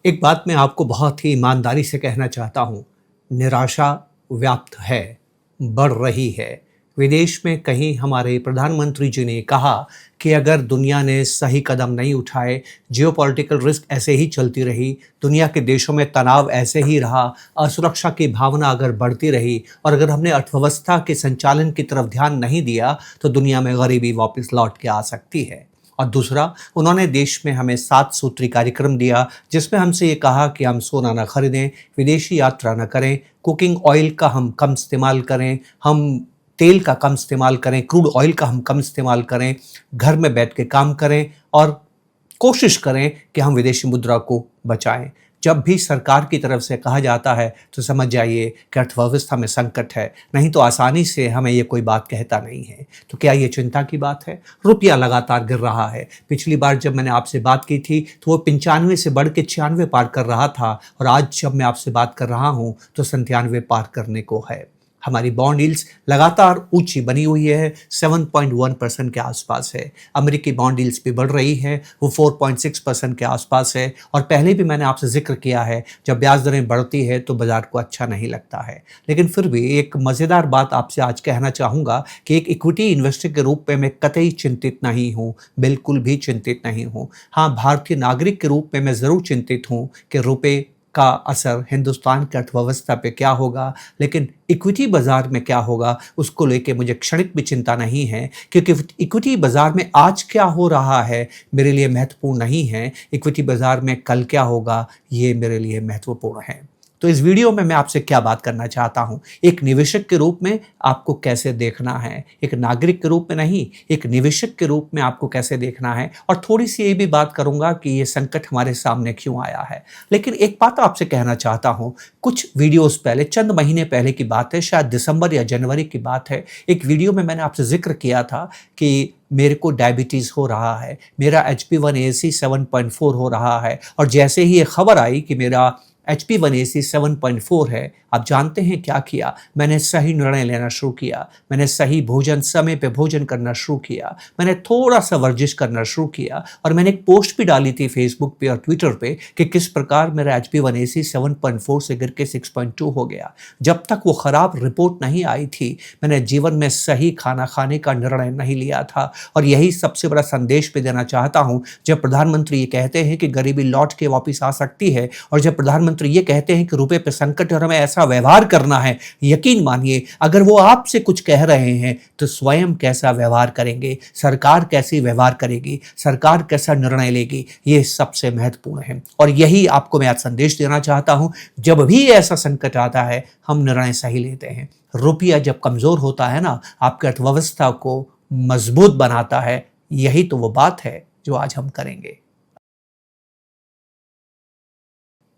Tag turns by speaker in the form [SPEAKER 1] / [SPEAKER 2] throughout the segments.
[SPEAKER 1] एक बात मैं आपको बहुत ही ईमानदारी से कहना चाहता हूँ, निराशा व्याप्त है, बढ़ रही है। विदेश में कहीं हमारे प्रधानमंत्री जी ने कहा कि अगर दुनिया ने सही कदम नहीं उठाए, जियोपॉलिटिकल रिस्क ऐसे ही चलती रही, दुनिया के देशों में तनाव ऐसे ही रहा, असुरक्षा की भावना अगर बढ़ती रही और अगर हमने अर्थव्यवस्था के संचालन की तरफ ध्यान नहीं दिया, तो दुनिया में गरीबी वापस लौट के आ सकती है। और दूसरा, उन्होंने देश में हमें 7 सूत्री कार्यक्रम दिया, जिसमें हमसे ये कहा कि हम सोना ना खरीदें, विदेशी यात्रा ना करें, कुकिंग ऑयल का हम कम इस्तेमाल करें, हम तेल का कम इस्तेमाल करें, क्रूड ऑयल का हम कम इस्तेमाल करें, घर में बैठ के काम करें और कोशिश करें कि हम विदेशी मुद्रा को बचाएं। जब भी सरकार की तरफ से कहा जाता है तो समझ जाइए कि अर्थव्यवस्था में संकट है, नहीं तो आसानी से हमें ये कोई बात कहता नहीं है। तो क्या ये चिंता की बात है? रुपया लगातार गिर रहा है। पिछली बार जब मैंने आपसे बात की थी तो वो 95 से बढ़ के 96 पार कर रहा था और आज जब मैं आपसे बात कर रहा हूँ तो 97 पार करने को है। हमारी बॉन्ड यील्ड्स लगातार ऊंची बनी हुई है, 7.1% के आसपास है। अमेरिकी बॉन्ड यील्ड्स भी बढ़ रही है, वो 4.6% के आसपास है। और पहले भी मैंने आपसे जिक्र किया है, जब ब्याज दरें बढ़ती है तो बाजार को अच्छा नहीं लगता है। लेकिन फिर भी एक मज़ेदार बात आपसे आज कहना चाहूँगा कि एक इक्विटी इन्वेस्टर के रूप में मैं कतई चिंतित नहीं हूँ, बिल्कुल भी चिंतित नहीं हूँ। हाँ, भारतीय नागरिक के रूप में मैं ज़रूर चिंतित हूँ कि रुपये का असर हिंदुस्तान की अर्थव्यवस्था पे क्या होगा, लेकिन इक्विटी बाजार में क्या होगा उसको लेके मुझे क्षणिक भी चिंता नहीं है, क्योंकि इक्विटी बाजार में आज क्या हो रहा है मेरे लिए महत्वपूर्ण नहीं है, इक्विटी बाजार में कल क्या होगा ये मेरे लिए महत्वपूर्ण है। तो इस वीडियो में मैं आपसे क्या बात करना चाहता हूं, एक निवेशक के रूप में आपको कैसे देखना है, एक नागरिक के रूप में नहीं, एक निवेशक के रूप में आपको कैसे देखना है, और थोड़ी सी ये भी बात करूंगा कि ये संकट हमारे सामने क्यों आया है। लेकिन एक बात आपसे कहना चाहता हूं, कुछ वीडियोस पहले, चंद महीने पहले की बात है, शायद दिसंबर या जनवरी की बात है, एक वीडियो में मैंने आपसे जिक्र किया था कि मेरे को डायबिटीज़ हो रहा है, मेरा HP1AC 7.4 हो रहा है, और जैसे ही ये खबर आई कि मेरा HP1AC 7.4 है, आप जानते हैं क्या किया? मैंने सही निर्णय लेना शुरू किया, मैंने सही भोजन, समय पे भोजन करना शुरू किया, मैंने थोड़ा सा वर्जिश करना शुरू किया, और मैंने एक पोस्ट भी डाली थी फेसबुक पे और ट्विटर पे कि किस प्रकार मेरा HP1AC 7.4 से गिर के 6.2 हो गया। जब तक वो ख़राब रिपोर्ट नहीं आई थी, मैंने जीवन में सही खाना खाने का निर्णय नहीं लिया था। और यही सबसे बड़ा संदेश पे देना चाहता हूँ, जब प्रधानमंत्री ये कहते हैं कि गरीबी लौट के वापस आ सकती है, और जब प्रधानमंत्री ये कहते हैं कि रुपए पे संकट और हमें ऐसा व्यवहार करना है, यकीन मानिए अगर वो आपसे कुछ कह रहे हैं तो स्वयं कैसा व्यवहार करेंगे, सरकार कैसी व्यवहार करेगी, सरकार कैसा निर्णय लेगी, ये सबसे महत्वपूर्ण है। और यही आपको मैं आज संदेश देना चाहता हूं, जब भी ऐसा संकट आता है हम निर्णय सही लेते हैं। रुपया जब कमजोर होता है ना, आपकी अर्थव्यवस्था को मजबूत बनाता है। यही तो वो बात है जो आज हम करेंगे।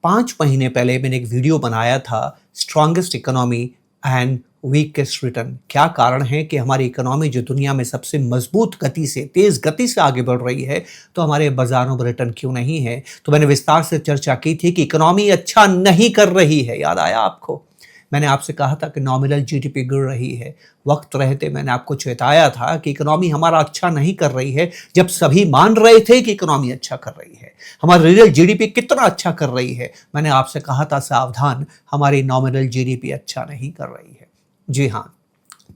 [SPEAKER 1] 5 महीने पहले मैंने एक वीडियो बनाया था, strongest economy and weakest return. क्या कारण है कि हमारी इकोनॉमी जो दुनिया में सबसे मजबूत गति से, तेज गति से आगे बढ़ रही है, तो हमारे बाजारों में रिटर्न क्यों नहीं है? तो मैंने विस्तार से चर्चा की थी कि इकोनॉमी अच्छा नहीं कर रही है। याद आया आपको? मैंने आपसे कहा था कि नॉमिनल जीडीपी गिर रही है। वक्त रहते मैंने आपको चेताया था कि इकोनॉमी हमारा अच्छा नहीं कर रही है, जब सभी मान रहे थे कि इकोनॉमी अच्छा कर रही है। हमारी रियल जीडीपी कितना अच्छा कर रही है, मैंने आपसे कहा था सावधान, हमारी नॉमिनल जीडीपी अच्छा नहीं कर रही है। जी हाँ,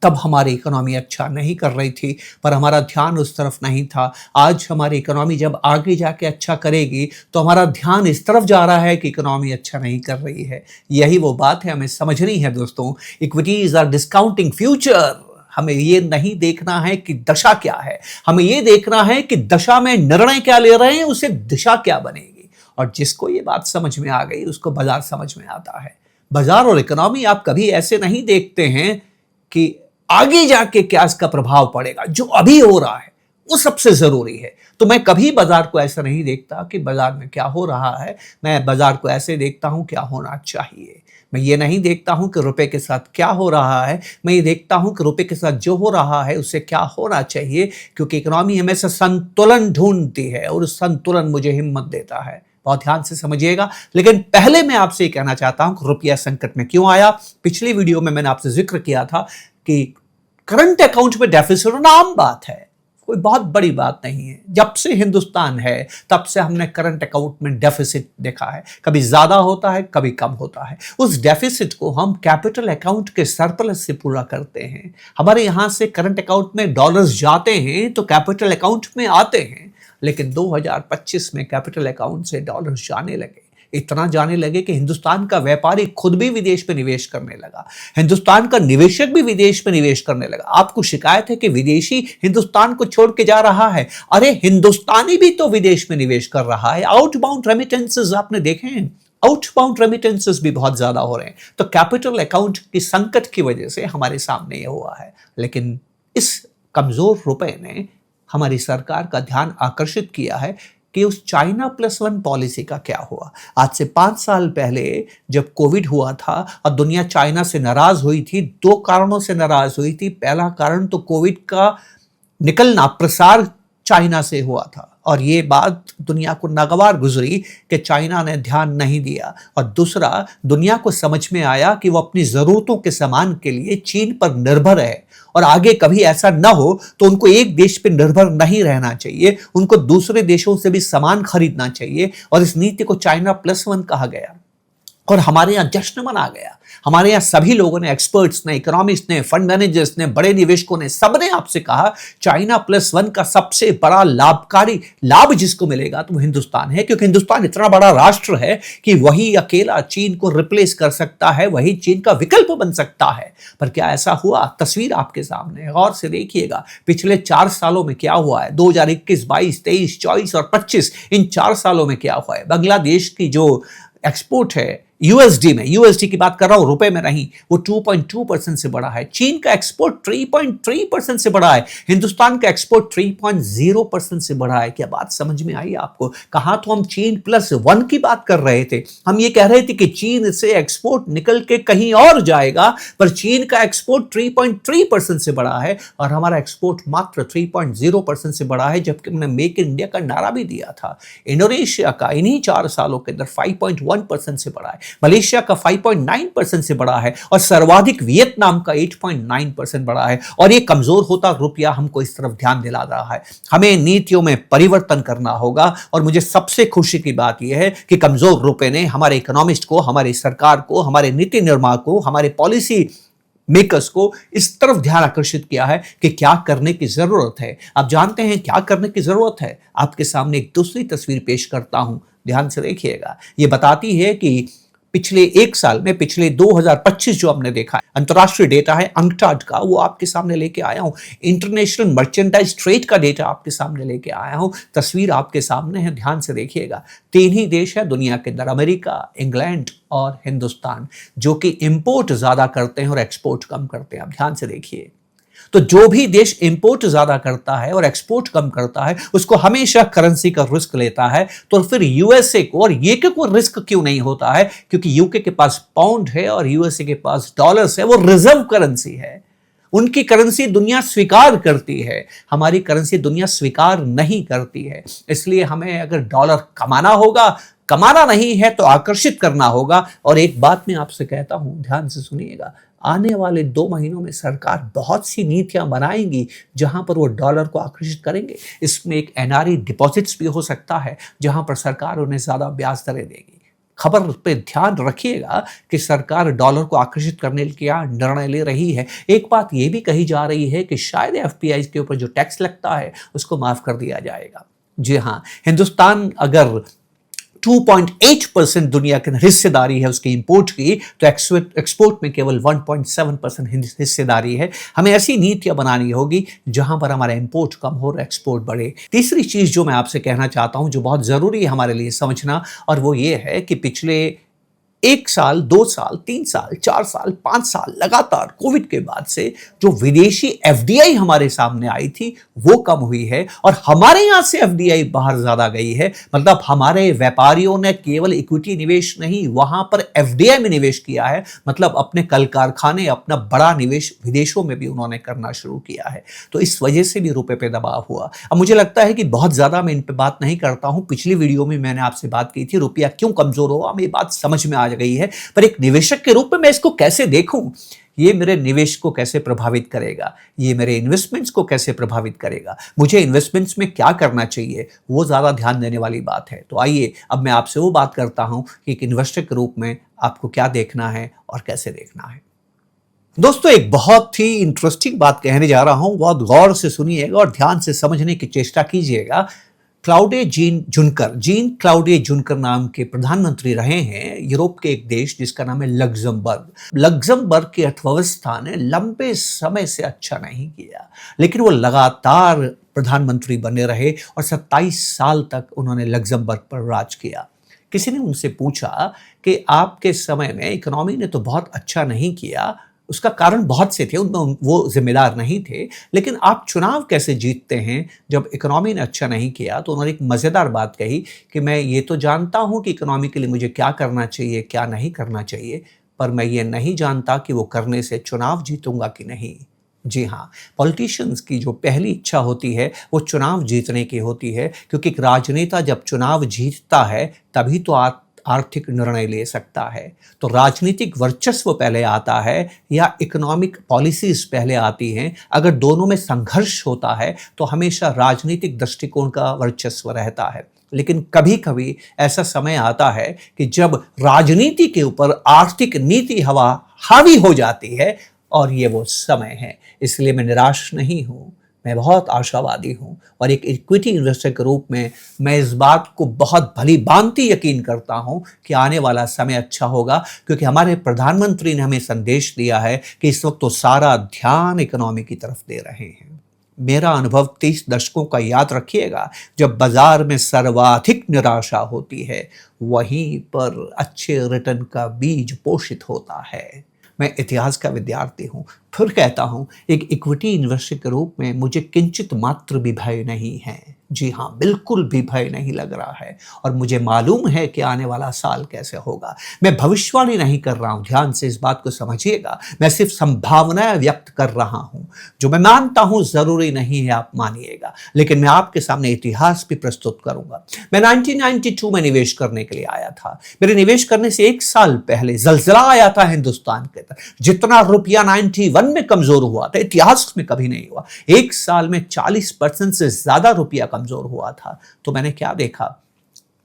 [SPEAKER 1] तब हमारी इकोनॉमी अच्छा नहीं कर रही थी, पर हमारा ध्यान उस तरफ नहीं था। आज हमारी इकोनॉमी जब आगे जाके अच्छा करेगी तो हमारा ध्यान इस तरफ जा रहा है कि इकोनॉमी अच्छा नहीं कर रही है। यही वो बात है, हमें समझनी है दोस्तों। Equities are discounting future. हमें ये नहीं देखना है कि दशा क्या है, हमें ये देखना है कि दशा में निर्णय क्या ले रहे हैं, उससे दिशा क्या बनेगी। और जिसको ये बात समझ में आ गई उसको बाजार समझ में आता है। बाजार और इकोनॉमी आप कभी ऐसे नहीं देखते हैं कि आगे जाके क्या इसका प्रभाव पड़ेगा, जो अभी हो रहा है वो सबसे जरूरी है। तो मैं कभी बाजार को ऐसा नहीं देखता कि बाजार में क्या हो रहा है, मैं बाजार को ऐसे देखता हूं क्या होना चाहिए। मैं ये नहीं देखता हूं कि रुपए के साथ क्या हो रहा है, मैं ये देखता हूं कि रुपए के साथ जो हो रहा है उससे क्या होना चाहिए, क्योंकि इकोनॉमी हमेशा संतुलन ढूंढती है और संतुलन मुझे हिम्मत देता है। बहुत ध्यान से समझिएगा। लेकिन पहले मैं आपसे कहना चाहता हूं कि रुपया संकट में क्यों आया। पिछली वीडियो में मैंने आपसे जिक्र किया था कि करंट अकाउंट में डेफिसिट होना आम बात है, कोई बहुत बड़ी बात नहीं है। जब से हिंदुस्तान है तब से हमने करंट अकाउंट में डेफिसिट देखा है, कभी ज्यादा होता है कभी कम होता है। उस डेफिसिट को हम कैपिटल अकाउंट के सरप्लस से पूरा करते हैं। हमारे यहां से करंट अकाउंट में डॉलर्स जाते हैं तो कैपिटल अकाउंट में आते हैं, लेकिन 2025 में कैपिटल अकाउंट से डॉलर्स जाने लगे, इतना जाने लगे कि हिंदुस्तान का व्यापारी खुद भी विदेश में निवेश करने लगा, हिंदुस्तान का निवेशक भी विदेश में निवेश करने लगा। आपको शिकायत है कि विदेशी हिंदुस्तान को छोड़ के जा रहा है, अरे हिंदुस्तानी भी तो विदेश में निवेश कर रहा है। आउटबाउंड रेमिटेंसेस आपने देखे हैं, आउटबाउंड रेमिटेंसेस भी बहुत ज्यादा हो रहे हैं। तो कैपिटल अकाउंट की संकट की वजह से हमारे सामने ये हुआ है। लेकिन इस कमजोर रुपए ने हमारी सरकार का ध्यान आकर्षित किया है कि उस चाइना +1 पॉलिसी का क्या हुआ। आज से 5 साल पहले जब कोविड हुआ था और दुनिया चाइना से नाराज हुई थी, 2 कारणों से नाराज हुई थी। पहला कारण तो कोविड का निकलना, प्रसार चाइना से हुआ था, और ये बात दुनिया को नागवार गुजरी कि चाइना ने ध्यान नहीं दिया। और दूसरा, दुनिया को समझ में आया कि वो अपनी जरूरतों के सामान के लिए चीन पर निर्भर है, और आगे कभी ऐसा ना हो तो उनको एक देश पर निर्भर नहीं रहना चाहिए, उनको दूसरे देशों से भी सामान खरीदना चाहिए। और इस नीति को चाइना +1 कहा गया और हमारे यहाँ जश्न मना गया। हमारे यहाँ सभी लोगों ने, एक्सपर्ट्स ने, इकोनॉमिस्ट ने, फंड मैनेजर्स ने, बड़े निवेशकों ने, सबने आपसे कहा चाइना +1 का सबसे बड़ा लाभकारी लाभ जिसको मिलेगा तो वो हिंदुस्तान है, क्योंकि हिंदुस्तान इतना बड़ा राष्ट्र है कि वही अकेला चीन को रिप्लेस कर सकता है, वही चीन का विकल्प बन सकता है। पर क्या ऐसा हुआ? तस्वीर आपके सामने है, गौर से देखिएगा। पिछले 4 सालों में क्या हुआ है, 2021, 22, 23, 24 और 25, इन 4 सालों में क्या हुआ है। बांग्लादेश की जो एक्सपोर्ट है यूएसडी में, यूएसडी की बात कर रहा हूं, रुपए में नहीं, वो 2.2% से बढ़ा है। चीन का एक्सपोर्ट 3.3% से बढ़ा है। हिंदुस्तान का एक्सपोर्ट 3.0% से बढ़ा है। क्या बात समझ में आई आपको? कहा तो हम चीन +1 की बात कर रहे थे, हम ये कह रहे थे कि चीन से एक्सपोर्ट निकल के कहीं और जाएगा, पर चीन का एक्सपोर्ट 3.3% से बढ़ा है और हमारा एक्सपोर्ट मात्र 3.0% से बढ़ा है, जबकि हमने मेक इन इंडिया का नारा भी दिया था। इंडोनेशिया का इन्हीं 4 सालों के अंदर 5.1% से बढ़ा है, मलेशिया का 5.9% से बढ़ा है, और सर्वाधिक वियतनाम का 8.9% बढ़ा है। और ये कमजोर होता रुपया हमको इस तरफ ध्यान दिला रहा है। हमें नीतियों में परिवर्तन करना होगा, और मुझे सबसे खुशी की बात यह है कि कमजोर रुपये ने हमारे इकोनॉमिस्ट को, हमारी सरकार को, हमारे नीति निर्माण को, हमारे पॉलिसी मेकर्स को इस तरफ ध्यान आकर्षित किया है कि क्या करने की जरूरत है। आप जानते हैं क्या करने की जरूरत है? आपके सामने एक दूसरी तस्वीर पेश करता हूं, ध्यान से देखिएगा। ये बताती है कि पिछले 1 साल में, पिछले 2025 जो हमने देखा है, अंतरराष्ट्रीय डेटा है अंकटाड का, वो आपके सामने लेके आया हूं। इंटरनेशनल मर्चेंडाइज ट्रेड का डेटा आपके सामने लेके आया हूं। तस्वीर आपके सामने है, ध्यान से देखिएगा। 3 ही देश है दुनिया के अंदर, अमेरिका, इंग्लैंड और हिंदुस्तान, जो कि इंपोर्ट ज्यादा करते हैं और एक्सपोर्ट कम करते हैं। आप ध्यान से देखिए। तो जो भी देश इंपोर्ट ज्यादा करता है और एक्सपोर्ट कम करता है, उसको हमेशा करेंसी का रिस्क लेता है। तो फिर यूएसए को और यूके को रिस्क क्यों नहीं होता है? क्योंकि यूके के पास पाउंड है और यूएसए के पास डॉलर्स है, वो रिजर्व करेंसी है। उनकी करेंसी दुनिया स्वीकार करती है, हमारी करेंसी दुनिया स्वीकार नहीं करती है। इसलिए हमें अगर डॉलर कमाना होगा, कमाना नहीं है तो आकर्षित करना होगा। और एक बात मैं आपसे कहता हूं, ध्यान से सुनिएगा, आने वाले 2 महीनों में सरकार बहुत सी नीतियां बनाएंगी जहां पर वो डॉलर को आकर्षित करेंगे। इसमें एक एनआरई डिपॉजिट्स भी हो सकता है, जहां पर सरकार उन्हें ज्यादा ब्याज दरें देगी। खबर पे ध्यान रखिएगा कि सरकार डॉलर को आकर्षित करने के क्या निर्णय ले रही है। एक बात यह भी कही जा रही है कि शायद एफपीआई के ऊपर जो टैक्स लगता है उसको माफ कर दिया जाएगा। जी हाँ, हिंदुस्तान अगर 2.8% दुनिया के हिस्सेदारी है उसकी इंपोर्ट की, तो एक्सपोर्ट में केवल 1.7% हिस्सेदारी है। हमें ऐसी नीतियां बनानी होगी जहां पर हमारा इंपोर्ट कम हो और एक्सपोर्ट बढ़े। तीसरी चीज जो मैं आपसे कहना चाहता हूं, जो बहुत जरूरी है हमारे लिए समझना, और वो ये है कि पिछले 1 साल, 2 साल, 3 साल, 4 साल, 5 साल लगातार कोविड के बाद से जो विदेशी एफडीआई हमारे सामने आई थी वो कम हुई है, और हमारे यहां से एफडीआई बाहर ज्यादा गई है। मतलब हमारे व्यापारियों ने केवल इक्विटी निवेश नहीं, वहां पर एफडीआई में निवेश किया है। मतलब अपने कल कारखाने, अपना बड़ा निवेश विदेशों में भी उन्होंने करना शुरू किया है। तो इस वजह से भी रुपए पे दबाव हुआ। अब मुझे लगता है कि बहुत ज्यादा मैं इन पे बात नहीं करता हूं। पिछली वीडियो में मैंने आपसे बात की थी रुपया क्यों कमजोर हुआ, हमें बात समझ में आ गई है। पर एक निवेशक के रूप में मैं इसको कैसे देखूं? ये मेरे निवेश को कैसे प्रभावित करेगा, ये मेरे इन्वेस्टमेंट्स को कैसे प्रभावित करेगा, मुझे इन्वेस्टमेंट्स में क्या करना चाहिए, वो ज़्यादा ध्यान देने वाली बात है। तो आइए अब मैं आपसे वो बात करता हूँ कि एक इन्वेस्टर के रूप में आपको क्या देखना है और कैसे देखना है। दोस्तों, एक बहुत ही इंटरेस्टिंग बात कहने जा रहा हूं, बहुत गौर से सुनिएगा और ध्यान से समझने की चेष्टा कीजिएगा। जीन क्लाउडे जुनकर नाम के प्रधानमंत्री रहे हैं यूरोप के एक देश जिसका नाम है लग्जमबर्ग की अर्थव्यवस्था ने लंबे समय से अच्छा नहीं किया, लेकिन वो लगातार प्रधानमंत्री बने रहे और 27 साल तक उन्होंने लग्जमबर्ग पर राज किया। किसी ने उनसे पूछा कि आपके समय में इकोनॉमी ने तो बहुत अच्छा नहीं किया, उसका कारण बहुत से थे, उनमें वो जिम्मेदार नहीं थे, लेकिन आप चुनाव कैसे जीतते हैं जब इकोनॉमी ने अच्छा नहीं किया। तो उन्होंने एक मज़ेदार बात कही कि मैं ये तो जानता हूं कि इकोनॉमी के लिए मुझे क्या करना चाहिए, क्या नहीं करना चाहिए, पर मैं ये नहीं जानता कि वो करने से चुनाव जीतूंगा कि नहीं। जी हाँ, पॉलिटिशियंस की जो पहली इच्छा होती है वो चुनाव जीतने की होती है, क्योंकि एक राजनेता जब चुनाव जीतता है तभी तो आर्थिक निर्णय ले सकता है। तो राजनीतिक वर्चस्व पहले आता है या इकोनॉमिक पॉलिसीज पहले आती हैं। अगर दोनों में संघर्ष होता है तो हमेशा राजनीतिक दृष्टिकोण का वर्चस्व रहता है, लेकिन कभी कभी ऐसा समय आता है कि जब राजनीति के ऊपर आर्थिक नीति हावी हो जाती है, और ये वो समय है। इसलिए मैं निराश नहीं हूँ, मैं बहुत आशावादी हूँ और एक इक्विटी इन्वेस्टर के रूप में मैं इस बात को बहुत भली भांति यकीन करता हूँ कि आने वाला समय अच्छा होगा, क्योंकि हमारे प्रधानमंत्री ने हमें संदेश दिया है कि इस वक्त तो सारा ध्यान इकोनॉमी की तरफ दे रहे हैं। मेरा अनुभव 30 दशकों का याद रखिएगा, जब बाजार में सर्वाधिक निराशा होती है वहीं पर अच्छे रिटर्न का बीज पोषित होता है। मैं इतिहास का विद्यार्थी हूँ, फिर कहता हूँ, एक इक्विटी इन्वेस्टर के रूप में मुझे किंचित मात्र भी भय नहीं है। जी हाँ, बिल्कुल भी भय नहीं लग रहा है और मुझे मालूम है कि आने वाला साल कैसे होगा। मैं भविष्यवाणी नहीं कर रहा हूँ, ध्यान से इस बात को समझिएगा। मैं सिर्फ संभावनाएं व्यक्त कर रहा हूँ। जो मैं मानता हूँ जरूरी नहीं है आप मानिएगा, लेकिन मैं आपके सामने इतिहास भी प्रस्तुत करूंगा। मैं 1992 में निवेश करने के लिए आया था। मेरे निवेश करने से 1 साल पहले जलजला आया था हिंदुस्तान के अंदर। जितना रुपया 91 में कमजोर हुआ था, इतिहास में कभी नहीं हुआ। 1 साल में 40% से ज्यादा रुपया कमजोर हुआ था। तो मैंने क्या देखा,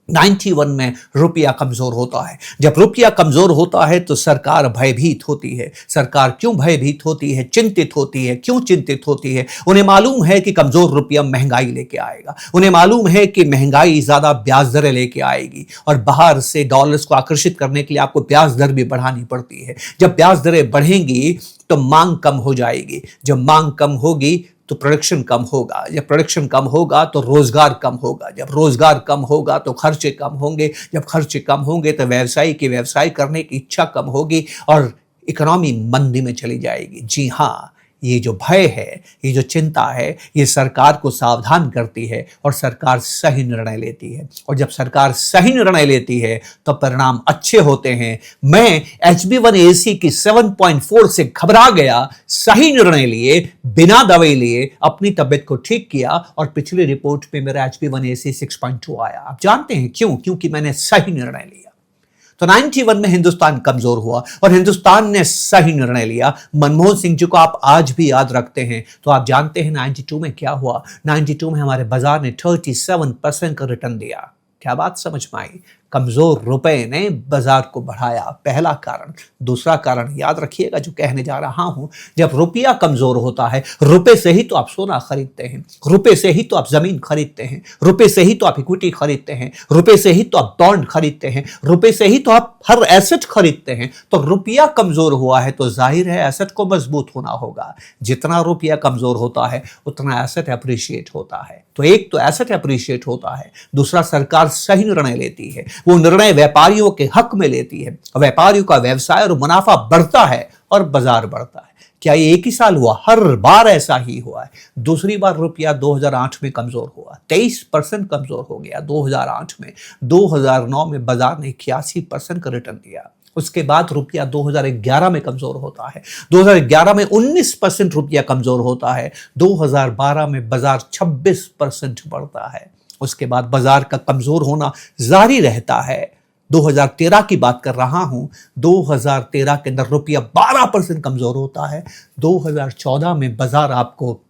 [SPEAKER 1] 91 में रुपया कमजोर होता है। जब रुपया कमजोर होता है तो सरकार भयभीत होती है। सरकार क्यों भयभीत होती है, चिंतित होती है? क्यों चिंतित होती है? उन्हें मालूम है कि कमजोर रुपया महंगाई लेके आएगा। उन्हें मालूम है कि महंगाई ज्यादा ब्याज दरें लेके आएगी और बाहर से डॉलर्स को आकर्षित करने के लिए आपको ब्याज दर भी बढ़ानी पड़ती है। जब ब्याज दरें बढ़ेंगी तो मांग कम हो जाएगी। जब मांग कम होगी तो प्रोडक्शन कम होगा। जब प्रोडक्शन कम होगा तो रोजगार कम होगा। जब रोजगार कम होगा तो खर्चे कम होंगे। जब खर्चे कम होंगे तो व्यवसाय करने की इच्छा कम होगी और इकोनॉमी मंदी में चली जाएगी। जी हाँ, ये जो भय है, ये जो चिंता है, ये सरकार को सावधान करती है और सरकार सही निर्णय लेती है। और जब सरकार सही निर्णय लेती है तो परिणाम अच्छे होते हैं। मैं HB1AC की 7.4 से घबरा गया, सही निर्णय लिए, बिना दवाई लिए अपनी तबीयत को ठीक किया और पिछली रिपोर्ट पे मेरा HB1AC 6.2 आया। आप जानते हैं क्यों? क्योंकि मैंने सही निर्णय लिया। तो 91 में हिंदुस्तान कमजोर हुआ और हिंदुस्तान ने सही निर्णय लिया। मनमोहन सिंह जी को आप आज भी याद रखते हैं। तो आप जानते हैं 92 में क्या हुआ? 92 में हमारे बाजार ने 37% का रिटर्न दिया। क्या बात समझ में आई? कमजोर रुपए ने बाजार को बढ़ाया, पहला कारण। दूसरा कारण याद रखिएगा जो कहने जा रहा हूं, जब रुपया कमजोर होता है, रुपए से ही तो आप सोना खरीदते हैं, रुपए से ही तो आप जमीन खरीदते हैं, रुपए से ही तो आप इक्विटी खरीदते हैं, रुपए से ही तो आप बॉन्ड खरीदते हैं, रुपए से ही तो आप हर एसेट खरीदते हैं। तो रुपया कमजोर हुआ है तो जाहिर है एसेट को मजबूत होना होगा। जितना रुपया कमजोर होता है उतना एसेट अप्रिशिएट होता है। तो एक तो एसेट अप्रिशिएट होता है, दूसरा सरकार सही निर्णय लेती है। वो निर्णय व्यापारियों के हक में लेती है। व्यापारियों का व्यवसाय और मुनाफा बढ़ता है और बाजार बढ़ता है। क्या ये एक ही साल हुआ? हर बार ऐसा ही हुआ है। दूसरी बार रुपया 2008 में कमजोर हुआ, 23% कमजोर हो गया 2008 में। 2009 में बाजार ने 81% का रिटर्न दिया। उसके बाद रुपया 2011 में कमजोर होता है, 2011 में 19% रुपया कमजोर होता है, 2012 में बाजार 26% बढ़ता है। उसके बाद बाजार का कमजोर होना जारी रहता है। 2013 की बात कर रहा हूं। 2013 के अंदर रुपया 12% कमजोर होता है। 2014 में बाजार आपको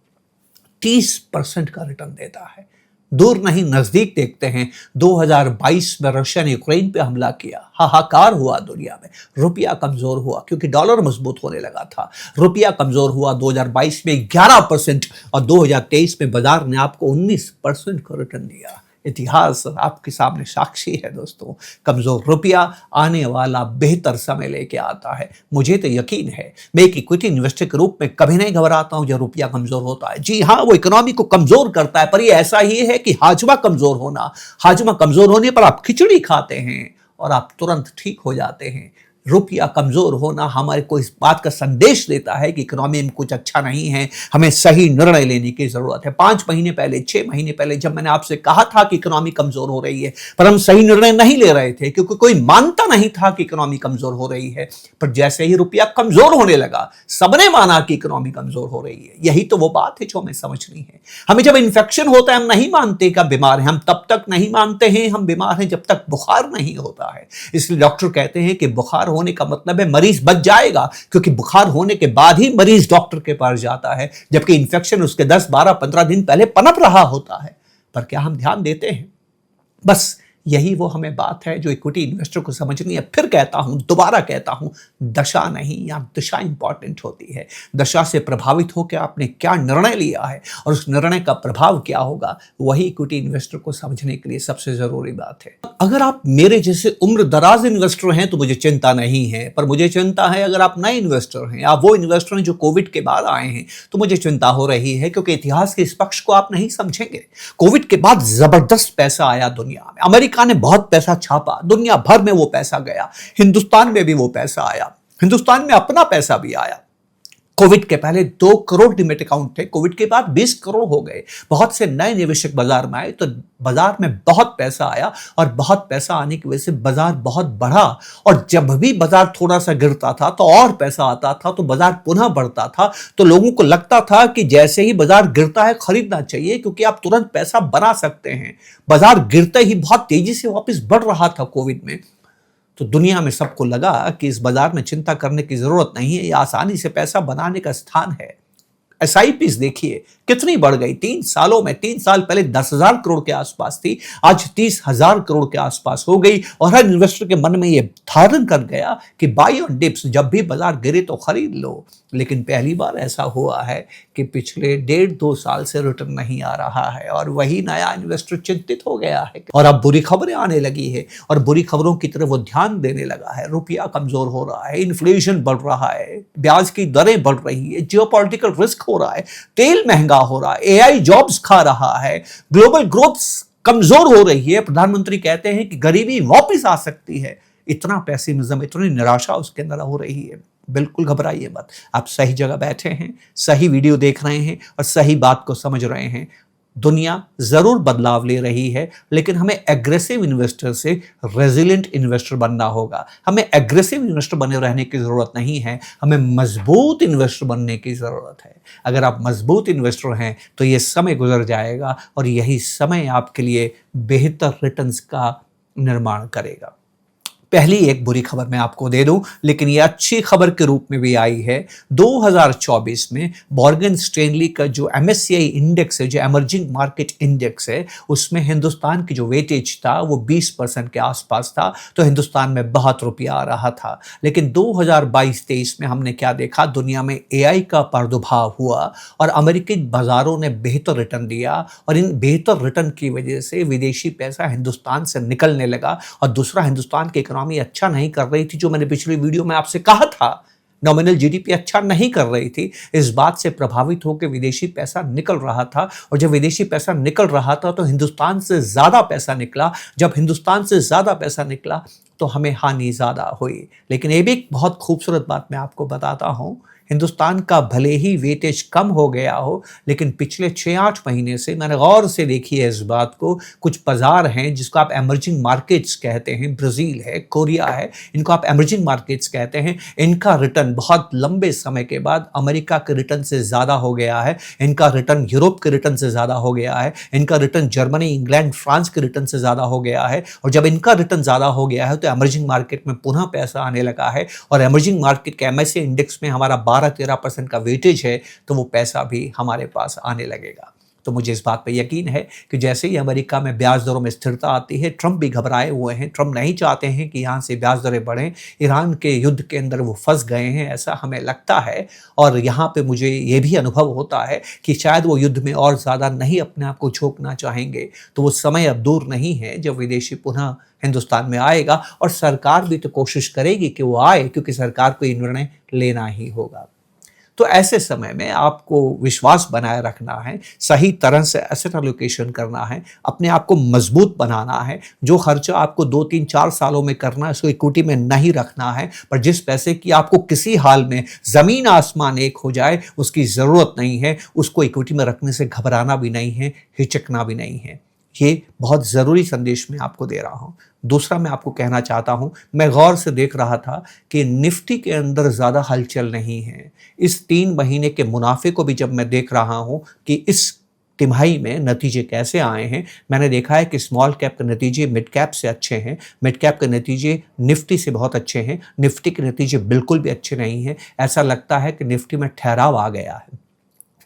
[SPEAKER 1] 30% का रिटर्न देता है। दूर नहीं नजदीक देखते हैं, 2022 में रशिया ने यूक्रेन पे हमला किया, हाहाकार हुआ दुनिया में, रुपया कमजोर हुआ क्योंकि डॉलर मजबूत होने लगा था। रुपया कमजोर हुआ 2022 में 11% और 2023 में बाजार ने आपको 19% का रिटर्न दिया। इतिहास आपके सामने साक्षी है दोस्तों। कमजोर रुपया आने वाला बेहतर समय लेके आता है। मुझे तो यकीन है, मैं एक इक्विटी इन्वेस्टर के रूप में कभी नहीं घबराता हूं जब रुपया कमजोर होता है। जी हां, वो इकोनॉमी को कमजोर करता है, पर ये ऐसा ही है कि हाजमा कमजोर होने पर आप खिचड़ी खाते हैं और आप तुरंत ठीक हो जाते हैं। रुपया कमजोर होना हमारे को इस बात का संदेश देता है कि इकोनॉमी में कुछ अच्छा नहीं है, हमें सही निर्णय लेने की जरूरत है। 5 महीने पहले, 6 महीने पहले जब मैंने आपसे कहा था कि इकोनॉमी कमजोर हो रही है, पर हम सही निर्णय नहीं ले रहे थे क्योंकि कोई मानता नहीं था कि इकोनॉमी कमजोर हो रही है। पर जैसे ही रुपया कमजोर होने लगा, सबने माना कि इकोनॉमी कमजोर हो रही है। यही तो वो बात है जो हमें समझनी है। हमें जब इन्फेक्शन होता है हम नहीं मानते कि बीमार हैं, हम तब तक नहीं मानते हैं हम बीमार हैं जब तक बुखार नहीं होता है। इसलिए डॉक्टर कहते हैं कि बुखार होने का मतलब है मरीज बच जाएगा, क्योंकि बुखार होने के बाद ही मरीज डॉक्टर के पास जाता है, जबकि इन्फेक्शन उसके 10, 12, 15 दिन पहले पनप रहा होता है। पर क्या हम ध्यान देते हैं? बस यही वो हमें बात है जो इक्विटी इन्वेस्टर को समझनी है। फिर कहता हूं, दोबारा कहता हूं, दशा नहीं, यहां दिशा इंपॉर्टेंट होती है। दशा से प्रभावित होकर आपने क्या निर्णय लिया है और उस निर्णय का प्रभाव क्या होगा, वही इक्विटी इन्वेस्टर को समझने के लिए सबसे जरूरी बात है। अगर आप मेरे जैसे उम्र दराज इन्वेस्टर हैं तो मुझे चिंता नहीं है, पर मुझे चिंता है अगर आप नए इन्वेस्टर हैं या वो इन्वेस्टर हैं जो कोविड के बाद आए हैं, तो मुझे चिंता हो रही है, क्योंकि इतिहास के इस पक्ष को आप नहीं समझेंगे। कोविड के बाद जबरदस्त पैसा आया दुनिया में, अमेरिका ने बहुत पैसा छापा, दुनिया भर में वो पैसा गया, हिंदुस्तान में भी वो पैसा आया, हिंदुस्तान में अपना पैसा भी आया। कोविड के पहले 2 करोड़ डीमैट अकाउंट थे, कोविड के बाद 20 करोड़ हो गए। बहुत से नए निवेशक बाजार में आए तो बाजार में बहुत पैसा आया और बहुत पैसा आने की वजह से बाजार बहुत बढ़ा। और जब भी बाजार थोड़ा सा गिरता था तो और पैसा आता था, तो बाजार पुनः बढ़ता था। तो लोगों को लगता था कि जैसे ही बाजार गिरता है खरीदना चाहिए, क्योंकि आप तुरंत पैसा बना सकते हैं। बाजार गिरते ही बहुत तेजी से वापस बढ़ रहा था कोविड में। तो दुनिया में सबको लगा कि इस बाजार में चिंता करने की जरूरत नहीं है, ये आसानी से पैसा बनाने का स्थान है। SIPs देखिए कितनी बढ़ गई 3 सालों में। 3 साल पहले 10,000 करोड़ के आसपास थी, आज 30,000 करोड़ के आसपास हो गई। और हर इन्वेस्टर के मन में यह धारण कर गया कि बाई ऑन डिप्स, जब भी बाजार गिरे तो खरीद लो। लेकिन पहली बार ऐसा हुआ है कि पिछले 1.5-2 साल से रिटर्न नहीं आ रहा है और वही नया इन्वेस्टर चिंतित हो गया है और अब बुरी खबरें आने लगी है और बुरी खबरों की तरफ वो ध्यान देने लगा है। रुपया कमजोर हो रहा है, इन्फ्लेशन बढ़ रहा है, ब्याज की दरें बढ़ रही है, जियोपॉलिटिकल रिस्क हो रहा है, तेल महंगा हो रहा है, AI जॉब्स खा रहा है, ग्लोबल ग्रोथ कमजोर हो रही है। प्रधानमंत्री कहते हैं कि गरीबी वापस आ सकती है। इतना पेसिमिज्म, इतनी निराशा उसके अंदर हो रही है। बिल्कुल घबराइए मत, आप सही जगह बैठे हैं, सही वीडियो देख रहे हैं और सही बात को समझ रहे हैं। दुनिया जरूर बदलाव ले रही है, लेकिन हमें एग्रेसिव इन्वेस्टर से रेजिलिएंट इन्वेस्टर बनना होगा। हमें एग्रेसिव इन्वेस्टर बने रहने की जरूरत नहीं है, हमें मजबूत इन्वेस्टर बनने की जरूरत है। अगर आप मजबूत इन्वेस्टर हैं तो ये समय गुजर जाएगा और यही समय आपके लिए बेहतर रिटर्न्स का निर्माण करेगा। पहली एक बुरी खबर मैं आपको दे दूं, लेकिन ये अच्छी खबर के रूप में भी आई है। 2024 में मॉर्गन स्टैनली का जो MSCI इंडेक्स है, जो एमर्जिंग मार्केट इंडेक्स है, उसमें हिंदुस्तान की जो वेटेज था वो 20% के आसपास था। तो हिंदुस्तान में बहुत रुपया आ रहा था। लेकिन 2022-23 में हमने क्या देखा, दुनिया में AI का प्रादुर्भाव हुआ और अमेरिकी बाजारों ने बेहतर रिटर्न दिया और इन बेहतर रिटर्न की वजह से विदेशी पैसा हिंदुस्तान से निकलने लगा। और दूसरा, हिंदुस्तान की इकोनॉमी अच्छा नहीं कर रही थी, जो मैंने पिछली वीडियो में आपसे कहा था, नॉमिनल GDP अच्छा नहीं कर रही थी। इस बात से प्रभावित होकर विदेशी पैसा निकल रहा था और जब विदेशी पैसा निकल रहा था तो हिंदुस्तान से ज्यादा पैसा निकला। जब हिंदुस्तान से ज्यादा पैसा निकला तो हमें हानि ज्यादा हुई। लेकिन ये भी एक बहुत खूबसूरत बात मैं आपको बताता हूं, हिंदुस्तान का भले ही वेटेज कम हो गया हो, लेकिन पिछले 6-8 महीने से मैंने गौर से देखी है इस बात को। कुछ बाजार हैं जिसको आप एमर्जिंग मार्केट्स कहते हैं, ब्राज़ील है, कोरिया है, इनको आप एमर्जिंग मार्केट्स कहते हैं। इनका रिटर्न बहुत लंबे समय के बाद अमेरिका के रिटर्न से ज़्यादा हो गया है, इनका रिटर्न यूरोप के रिटर्न से ज़्यादा हो गया है, इनका रिटर्न जर्मनी, इंग्लैंड, फ्रांस के रिटर्न से ज़्यादा हो गया है। और जब इनका रिटर्न ज़्यादा हो गया है तो एमर्जिंग मार्केट में पुनः पैसा आने लगा है, और एमर्जिंग मार्केट के एमएसए इंडेक्स में हमारा 12-13% का वेटेज है, तो वो पैसा भी हमारे पास आने लगेगा। तो मुझे इस बात पे यकीन है कि जैसे ही अमेरिका में ब्याज दरों में स्थिरता आती है, ट्रंप भी घबराए हुए हैं, ट्रंप नहीं चाहते हैं कि यहाँ से ब्याज दरें बढ़ें। ईरान के युद्ध के अंदर वो फंस गए हैं, ऐसा हमें लगता है। और यहाँ पे मुझे ये भी अनुभव होता है कि शायद वो युद्ध में और ज़्यादा नहीं अपने आप को झोंकना चाहेंगे। तो वो समय अब दूर नहीं है जब विदेशी पुनः हिंदुस्तान में आएगा, और सरकार भी तो कोशिश करेगी कि वो आए, क्योंकि सरकार को ये निर्णय लेना ही होगा। तो ऐसे समय में आपको विश्वास बनाए रखना है, सही तरह से एसेट एलोकेशन करना है, अपने आप को मजबूत बनाना है। जो खर्चा आपको 2-3-4 सालों में करना है, उसको इक्विटी में नहीं रखना है। पर जिस पैसे की आपको किसी हाल में ज़मीन आसमान एक हो जाए, उसकी ज़रूरत नहीं है। उसको इक्विटी में रखने से घबराना भी नहीं है, हिचकना भी नहीं है। ये बहुत ज़रूरी संदेश मैं आपको दे रहा हूँ। दूसरा मैं आपको कहना चाहता हूँ, मैं गौर से देख रहा था कि निफ्टी के अंदर ज़्यादा हलचल नहीं है। इस 3 महीने के मुनाफे को भी जब मैं देख रहा हूँ कि इस तिमाही में नतीजे कैसे आए हैं, मैंने देखा है कि स्मॉल कैप के नतीजे मिड कैप से अच्छे हैं, मिड कैप के नतीजे निफ्टी से बहुत अच्छे हैं, निफ्टी के नतीजे बिल्कुल भी अच्छे नहीं हैं। ऐसा लगता है कि निफ्टी में ठहराव आ गया है।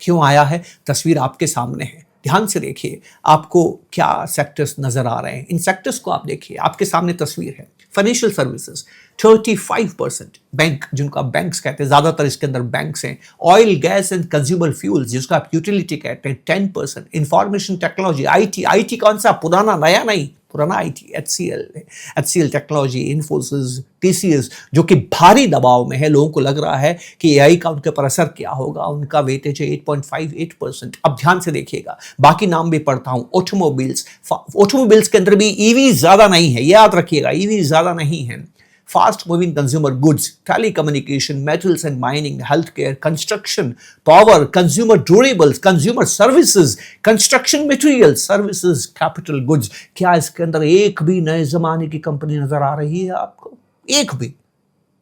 [SPEAKER 1] क्यों आया है? तस्वीर आपके सामने है, ध्यान से देखिए आपको क्या सेक्टर्स नजर आ रहे हैं। इन सेक्टर्स को आप देखिए, आपके सामने तस्वीर है। फाइनेंशियल सर्विसेज 35%, बैंक जिनको आप बैंक्स कहते हैं, ज्यादातर इसके अंदर बैंक्स हैं। Oil, gas and consumer fuels जिसको आप यूटिलिटी कहते हैं 10%। इंफॉर्मेशन टेक्नोलॉजी, आईटी कौन सा? पुराना, नया नहीं, पुराना IT, HCL technology, Infosys, TCS, जो कि भारी दबाव में है। लोगों को लग रहा है कि एआई का उनके पर असर क्या होगा। उनका वेटेज है 8.58%। अब ध्यान से देखिएगा, बाकी नाम भी पढ़ता हूं। ऑटोमोबाइल्स के अंदर भी ईवी ज्यादा नहीं है, याद रखिएगा, ईवी ज्यादा नहीं है। Fast moving consumer goods, telecommunication, metals and mining, health care, construction, power, consumer durables, consumer services, construction material, services, capital goods. क्या इसके अंदर एक भी नए जमाने की कंपनी नजर आ रही है आपको? एक भी?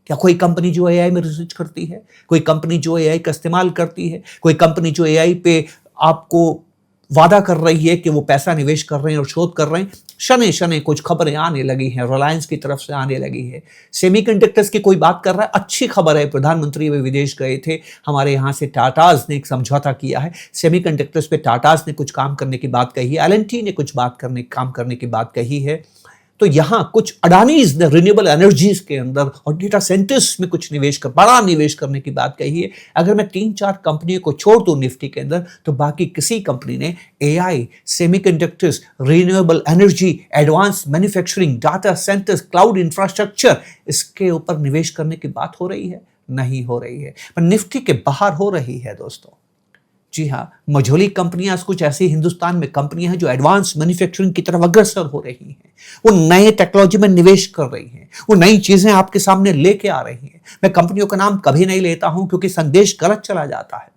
[SPEAKER 1] क्या कोई कंपनी जो एआई में रिसर्च करती है, कोई कंपनी जो एआई का इस्तेमाल करती है, कोई कंपनी जो एआई पे आपको वादा कर रही है कि वो पैसा निवेश कर रहे हैं और शोध कर रहे हैं? शने शने कुछ खबरें आने लगी हैं, रिलायंस की तरफ से आने लगी है। सेमीकंडक्टर्स की कोई बात कर रहा है, अच्छी खबर है। प्रधानमंत्री वे विदेश गए थे, हमारे यहाँ से टाटाज ने एक समझौता किया है। सेमीकंडक्टर्स पे टाटाज ने कुछ काम करने की बात कही है, एल&टी ने कुछ काम करने की बात कही है। तो यहाँ कुछ अडानीज ने रिन्यूएबल एनर्जीज के अंदर और डेटा सेंटर्स में कुछ बड़ा निवेश करने की बात कही है। अगर मैं 3-4 कंपनियों को छोड़ दूं निफ्टी के अंदर, तो बाकी किसी कंपनी ने AI, semiconductors, renewable energy, advance manufacturing, data centres, cloud infrastructure, इसके ऊपर निवेश करने की बात हो रही है? नहीं हो रही है। पर निफ्टी के बाहर हो रही है दोस्तों। जी हाँ, मझोली कंपनियां कुछ ऐसी हिंदुस्तान में कंपनियां हैं जो एडवांस मैन्युफैक्चरिंग की तरफ अग्रसर हो रही हैं। वो नए टेक्नोलॉजी में निवेश कर रही हैं, वो नई चीजें आपके सामने लेके आ रही हैं। मैं कंपनियों का नाम कभी नहीं लेता हूं क्योंकि संदेश गलत चला जाता है,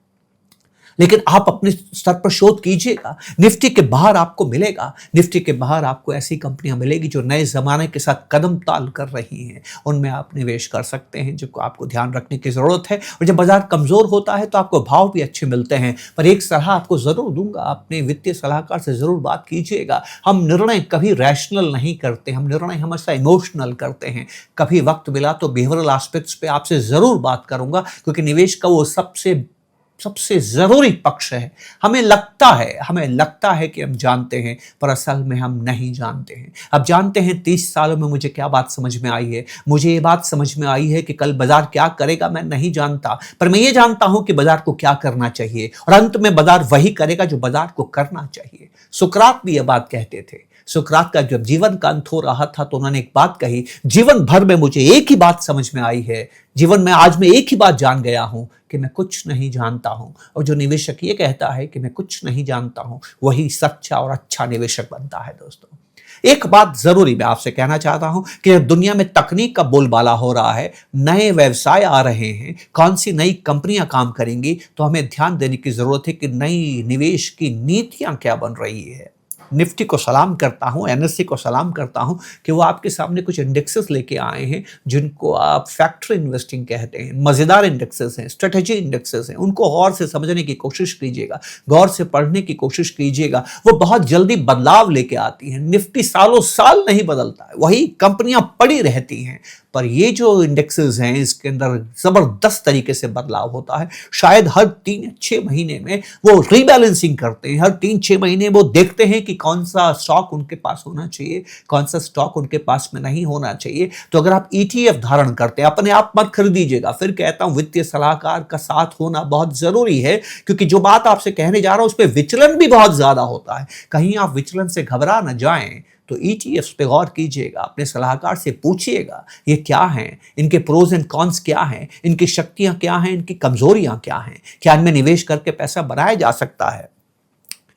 [SPEAKER 1] लेकिन आप अपने स्तर पर शोध कीजिएगा। निफ्टी के बाहर आपको मिलेगा, निफ्टी के बाहर आपको ऐसी कंपनियां मिलेगी जो नए जमाने के साथ कदम ताल कर रही हैं। उनमें आप निवेश कर सकते हैं, जिनको आपको ध्यान रखने की जरूरत है। और जब बाजार कमजोर होता है तो आपको भाव भी अच्छे मिलते हैं। पर एक सलाह आपको जरूर दूंगा, अपने वित्तीय सलाहकार से जरूर बात कीजिएगा। हम निर्णय कभी रैशनल नहीं करते, हम निर्णय हमेशा इमोशनल करते हैं। कभी वक्त मिला तो बिहेवियरल एस्पेक्ट्स पे आपसे जरूर बात करूंगा, क्योंकि निवेश का वो सबसे जरूरी पक्ष है। हमें लगता है कि हम जानते हैं, पर असल में हम नहीं जानते हैं। अब जानते हैं 30 सालों में मुझे क्या बात समझ में आई है। मुझे ये बात समझ में आई है कि कल बाजार क्या करेगा मैं नहीं जानता, पर मैं ये जानता हूं कि बाजार को क्या करना चाहिए, और अंत में बाजार वही करेगा जो बाजार को करना चाहिए। सुकरात भी ये बात कहते थे। सुकरात का जब जीवन का अंत हो रहा था तो उन्होंने एक बात कही, जीवन भर में मुझे एक ही बात समझ में आई है, जीवन में आज मैं एक ही बात जान गया हूं कि मैं कुछ नहीं जानता हूं। और जो निवेशक ये कहता है कि मैं कुछ नहीं जानता हूं, वही सच्चा और अच्छा निवेशक बनता है दोस्तों। एक बात जरूरी मैं आपसे कहना चाहता हूं कि दुनिया में तकनीक का बोलबाला हो रहा है, नए व्यवसाय आ रहे हैं, कौन सी नई कंपनियां काम करेंगी, तो हमें ध्यान देने की जरूरत है कि नई निवेश की नीतियां क्या बन रही है। निफ्टी को सलाम करता हूं, एनएससी को सलाम करता हूं कि वो आपके सामने कुछ इंडेक्सेस लेके आए हैं जिनको आप फैक्टर इन्वेस्टिंग कहते हैं। मजेदार इंडेक्सेस हैं, स्ट्रेटेजी इंडेक्सेस हैं, उनको गौर से समझने की कोशिश कीजिएगा, गौर से पढ़ने की कोशिश कीजिएगा। वो बहुत जल्दी बदलाव लेके आती हैं। निफ्टी सालों साल नहीं बदलता है, वही कंपनियां पड़ी रहती हैं, पर ये जो इंडेक्सेस हैं इसके अंदर जबरदस्त तरीके से बदलाव होता है। शायद हर 3-6 महीने में वो रीबैलेंसिंग करते हैं, हर 3-6 महीने वो देखते हैं कि कौन सा स्टॉक उनके पास होना चाहिए, कौन सा स्टॉक उनके पास में नहीं होना चाहिए। तो अगर आप ETF धारण करते हैं, अपने आप मत खरीदीजिएगा। फिर कहता हूं वित्तीय सलाहकार का साथ होना बहुत जरूरी है, क्योंकि जो बात आपसे कहने जा रहा हूं उस पर विचलन भी बहुत ज्यादा होता है। कहीं आप विचलन से घबरा न जाएं, तो ETFs पे गौर कीजिएगा, अपने सलाहकार से पूछिएगा ये क्या हैं, इनके प्रोज एंड कॉन्स क्या हैं, इनकी शक्तियां क्या हैं, इनकी कमजोरियां क्या हैं, क्या इनमें निवेश करके पैसा बनाया जा सकता है।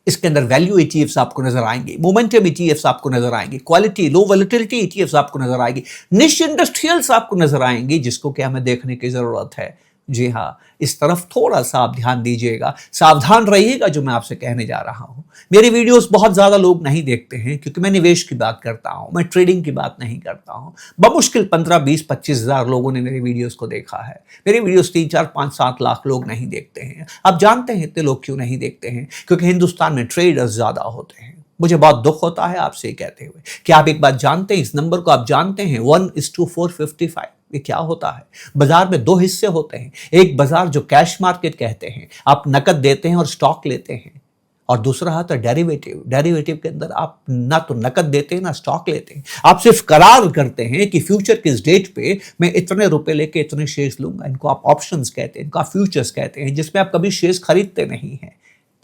[SPEAKER 1] इसके अंदर वैल्यू ETFs आपको नजर आएंगे, मोमेंटम ETFs आपको नजर आएंगे, क्वालिटी लो वोलेटिलिटी ETFs आपको नजर आएंगी, निश इंडस्ट्रियल्स आपको नजर आएंगी, जिसको क्या हमें देखने की जरूरत है। जी हाँ, इस तरफ थोड़ा सा आप ध्यान दीजिएगा, सावधान रहिएगा जो मैं आपसे कहने जा रहा हूं। मेरी वीडियोस बहुत ज्यादा लोग नहीं देखते हैं क्योंकि मैं निवेश की बात करता हूं, मैं ट्रेडिंग की बात नहीं करता हूं। बमुश्किल 15, 20, 25 हजार लोगों ने मेरी वीडियोस को देखा है। मेरी वीडियोस 3, 4, 5, 7 लाख लोग नहीं देखते हैं। आप जानते हैं इतने लोग क्यों नहीं देखते हैं? क्योंकि हिंदुस्तान में ट्रेडर्स ज्यादा होते हैं। मुझे बहुत दुख होता है आपसे कहते हुए कि आप एक बात जानते हैं, इस नंबर को आप जानते हैं, 1:455। ये क्या होता है? बाजार में 2 हिस्से होते हैं। एक बाजार जो कैश मार्केट कहते हैं, आप नकद देते हैं और स्टॉक लेते हैं, और दूसरा आता है डेरिवेटिव। डेरिवेटिव के अंदर आप ना तो नकद देते हैं ना स्टॉक लेते हैं, आप सिर्फ करार करते हैं कि फ्यूचर किस डेट पे मैं इतने रुपए लेके इतने शेयर्स लूंगा। इनको आप ऑप्शंस कहते हैं, इनको आप फ्यूचर्स कहते हैं, जिसमें आप कभी शेयर्स खरीदते नहीं हैं।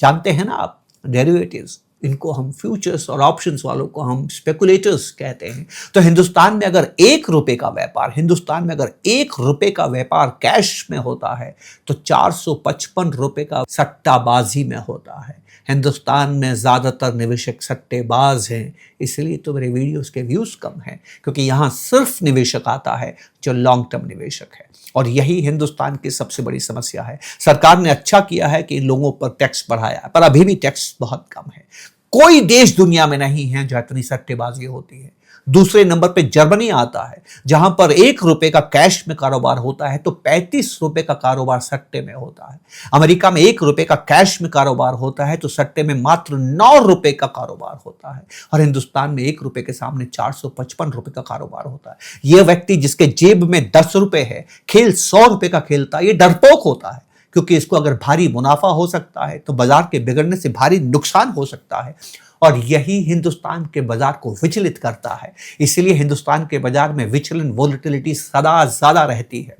[SPEAKER 1] जानते हैं ना आप डेरिवेटिव्स, इनको हम फ्यूचर्स और ऑप्शंस वालों को हम स्पेकुलेटर्स कहते हैं। तो हिंदुस्तान में अगर 1 रुपए का व्यापार, हिंदुस्तान में अगर 1 रुपए का व्यापार कैश में होता है तो 455 रुपए का सट्टाबाजी में होता है। हिंदुस्तान में ज़्यादातर निवेशक सट्टेबाज हैं, इसलिए तो मेरे वीडियोस के व्यूज़ कम हैं, क्योंकि यहाँ सिर्फ निवेशक आता है जो लॉन्ग टर्म निवेशक है। और यही हिंदुस्तान की सबसे बड़ी समस्या है। सरकार ने अच्छा किया है कि इन लोगों पर टैक्स बढ़ाया है, पर अभी भी टैक्स बहुत कम है। कोई देश दुनिया में नहीं है जहां इतनी सट्टेबाजी होती है। दूसरे नंबर पे जर्मनी आता है, जहां पर 1 रुपए का कैश में कारोबार होता है तो 35 रुपए का कारोबार सट्टे में होता है। अमेरिका में 1 रुपए का कैश में कारोबार होता है तो सट्टे में मात्र 9 रुपए का कारोबार होता है। और हिंदुस्तान में 1 रुपए के सामने 455 रुपए का कारोबार होता है। यह व्यक्ति जिसके जेब में 10 रुपए है, खेल 100 रुपए का खेलता है, ये डरपोक होता है, क्योंकि इसको अगर भारी मुनाफा हो सकता है तो बाजार के बिगड़ने से भारी नुकसान हो सकता है। और यही हिंदुस्तान के बाजार को विचलित करता है। इसलिए हिंदुस्तान के बाजार में विचलन, वोलेटिलिटी सदा ज्यादा रहती है।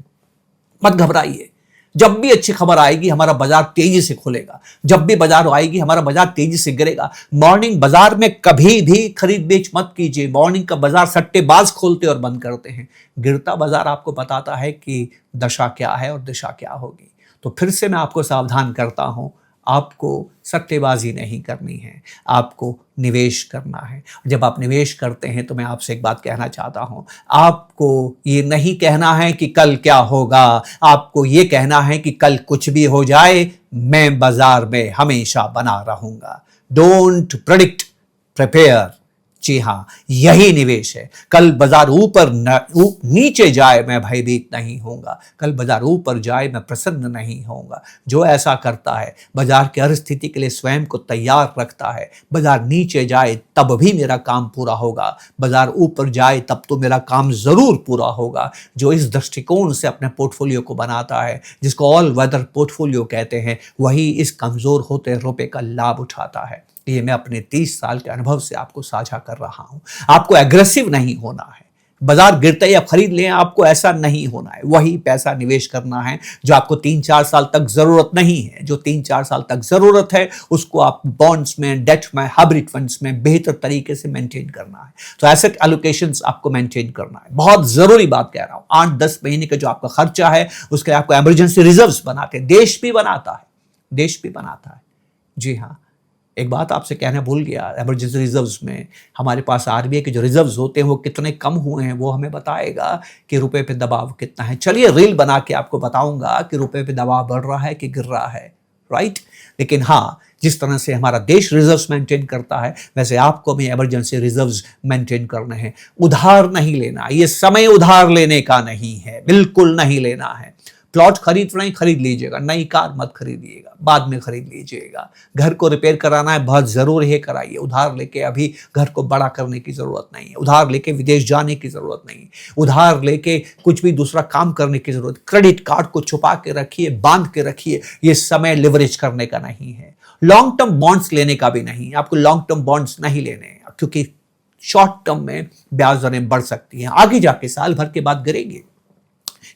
[SPEAKER 1] मत घबराइए, जब भी अच्छी खबर आएगी हमारा बाजार तेजी से खुलेगा, जब भी बाजार आएगी हमारा बाजार तेजी से गिरेगा। मॉर्निंग बाजार में कभी भी खरीद बेच मत कीजिए। मॉर्निंग का बाजार सट्टेबाज खोलते और बंद करते हैं। गिरता बाजार आपको बताता है कि दशा क्या है और दिशा क्या होगी। तो फिर से मैं आपको सावधान करता हूं, आपको सट्टेबाजी नहीं करनी है, आपको निवेश करना है। जब आप निवेश करते हैं तो मैं आपसे एक बात कहना चाहता हूं, आपको ये नहीं कहना है कि कल क्या होगा, आपको ये कहना है कि कल कुछ भी हो जाए मैं बाजार में हमेशा बना रहूंगा। Don't predict, prepare. जी हाँ, यही निवेश है। कल बाजार ऊपर नीचे जाए मैं भयभीत नहीं होऊंगा, कल बाजार ऊपर जाए मैं प्रसन्न नहीं होऊंगा। जो ऐसा करता है, बाजार की हर स्थिति के लिए स्वयं को तैयार रखता है, बाजार नीचे जाए तब भी मेरा काम पूरा होगा, बाजार ऊपर जाए तब तो मेरा काम जरूर पूरा होगा। जो इस दृष्टिकोण से अपने पोर्टफोलियो को बनाता है, जिसको ऑल वेदर पोर्टफोलियो कहते हैं, वही इस कमजोर होते रुपए का लाभ उठाता है। ये मैं अपने 30 साल के अनुभव से आपको साझा कर रहा हूं। आपको एग्रेसिव नहीं होना है, बाजार गिरते ही आप खरीद लें, आपको ऐसा नहीं होना है। वही पैसा निवेश करना है जो आपको 3-4 साल तक जरूरत नहीं है। जो 3-4 साल तक जरूरत है उसको आप बॉन्ड्स में, डेट में, हाइब्रिड फंड्स में बेहतर तरीके से मेंटेन करना है। तो एसेट एलोकेशंस आपको मेंटेन करना है। बहुत जरूरी बात कह रहा हूं। 8-10 महीने का जो आपका खर्चा है उसके लिए आपको इमरजेंसी रिजर्व्स बना के, देश भी बनाता है, देश भी बनाता है। जी हाँ, एक बात आपसे कहना भूल गया, इमरजेंसी रिजर्व्स में हमारे पास आरबीआई के जो रिजर्व्स होते हैं वो कितने कम हुए हैं, वो हमें बताएगा कि रुपए पे दबाव कितना है। चलिए रील बना के आपको बताऊंगा कि रुपए पे दबाव बढ़ रहा है कि गिर रहा है, राइट। लेकिन हाँ, जिस तरह से हमारा देश रिजर्व्स मेंटेन करता है, वैसे आपको भी इमरजेंसी रिजर्व्स मेंटेन करने हैं। उधार नहीं लेना, ये समय उधार लेने का नहीं है, बिल्कुल नहीं लेना है। प्लॉट खरीद रहे हैं, खरीद लीजिएगा, नई कार मत खरीदिएगा, बाद में खरीद लीजिएगा। घर को रिपेयर कराना है, बहुत जरूरी है, कराइए। उधार लेके अभी घर को बड़ा करने की जरूरत नहीं है, उधार लेके विदेश जाने की जरूरत नहीं है, उधार लेके कुछ भी दूसरा काम करने की जरूरत। क्रेडिट कार्ड को छुपा के रखिए, बांध के रखिए, ये समय लिवरेज करने का नहीं है। लॉन्ग टर्म बॉन्ड्स लेने का भी नहीं, आपको लॉन्ग टर्म बॉन्ड्स नहीं लेने, क्योंकि शॉर्ट टर्म में ब्याज दरें बढ़ सकती हैं, आगे जाके साल भर के बाद गिरेंगे।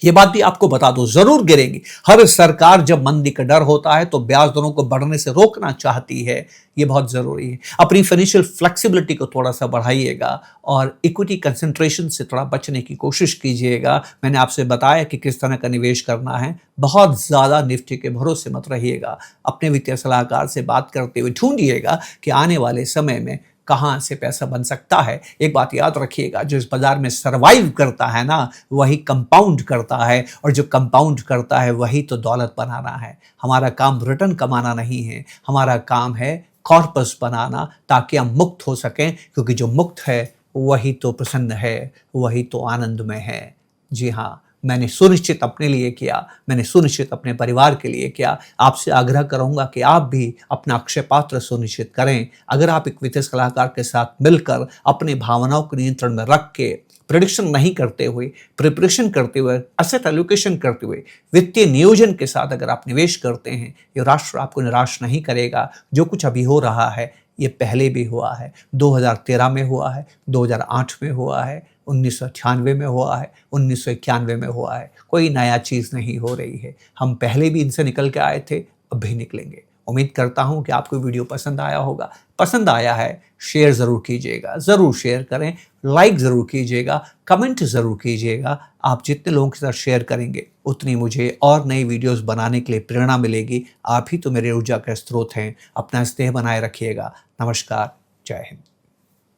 [SPEAKER 1] ये बात भी आपको बता दो, जरूर गिरेंगी। हर सरकार जब मंदी का डर होता है तो ब्याज दरों को बढ़ने से रोकना चाहती है, ये बहुत जरूरी है। अपनी फाइनेंशियल फ्लेक्सिबिलिटी को थोड़ा सा बढ़ाइएगा और इक्विटी कंसंट्रेशन से थोड़ा बचने की कोशिश कीजिएगा। मैंने आपसे बताया कि किस तरह का निवेश करना है। बहुत ज्यादा निफ्टी के भरोसे मत रहिएगा, अपने वित्तीय सलाहकार से बात करते हुए ढूंढिएगा कि आने वाले समय में कहाँ से पैसा बन सकता है। एक बात याद रखिएगा, जो इस बाजार में सरवाइव करता है ना, वही कंपाउंड करता है, और जो कंपाउंड करता है वही तो दौलत बनाना है। हमारा काम रिटर्न कमाना नहीं है, हमारा काम है कॉर्पस बनाना, ताकि हम मुक्त हो सकें, क्योंकि जो मुक्त है वही तो प्रसन्न है, वही तो आनंद में है। जी हाँ, मैंने सुनिश्चित अपने लिए किया, मैंने सुनिश्चित अपने परिवार के लिए किया। आपसे आग्रह करूंगा कि आप भी अपना अक्षय पात्र सुनिश्चित करें। अगर आप एक वित्तीय सलाहकार के साथ मिलकर अपने भावनाओं को नियंत्रण में रख के, प्रेडिक्शन नहीं करते हुए, प्रिपरेशन करते हुए, एसेट एलोकेशन करते हुए, वित्तीय नियोजन के साथ अगर आप निवेश करते हैं, ये राष्ट्र आपको निराश नहीं करेगा। जो कुछ अभी हो रहा है ये पहले भी हुआ है, 2013 में हुआ है, 2008 में हुआ है, 1998 में हुआ है, 1991 में हुआ है। कोई नया चीज़ नहीं हो रही है। हम पहले भी इनसे निकल के आए थे, अब भी निकलेंगे। उम्मीद करता हूं कि आपको वीडियो पसंद आया होगा। पसंद आया है, शेयर ज़रूर कीजिएगा, ज़रूर शेयर करें, लाइक ज़रूर कीजिएगा, कमेंट ज़रूर कीजिएगा। आप जितने लोगों के साथ शेयर करेंगे उतनी मुझे और नई वीडियोस बनाने के लिए प्रेरणा मिलेगी। आप ही तो मेरे ऊर्जा का स्रोत हैं। अपना स्नेह बनाए रखिएगा। नमस्कार, जय हिंद।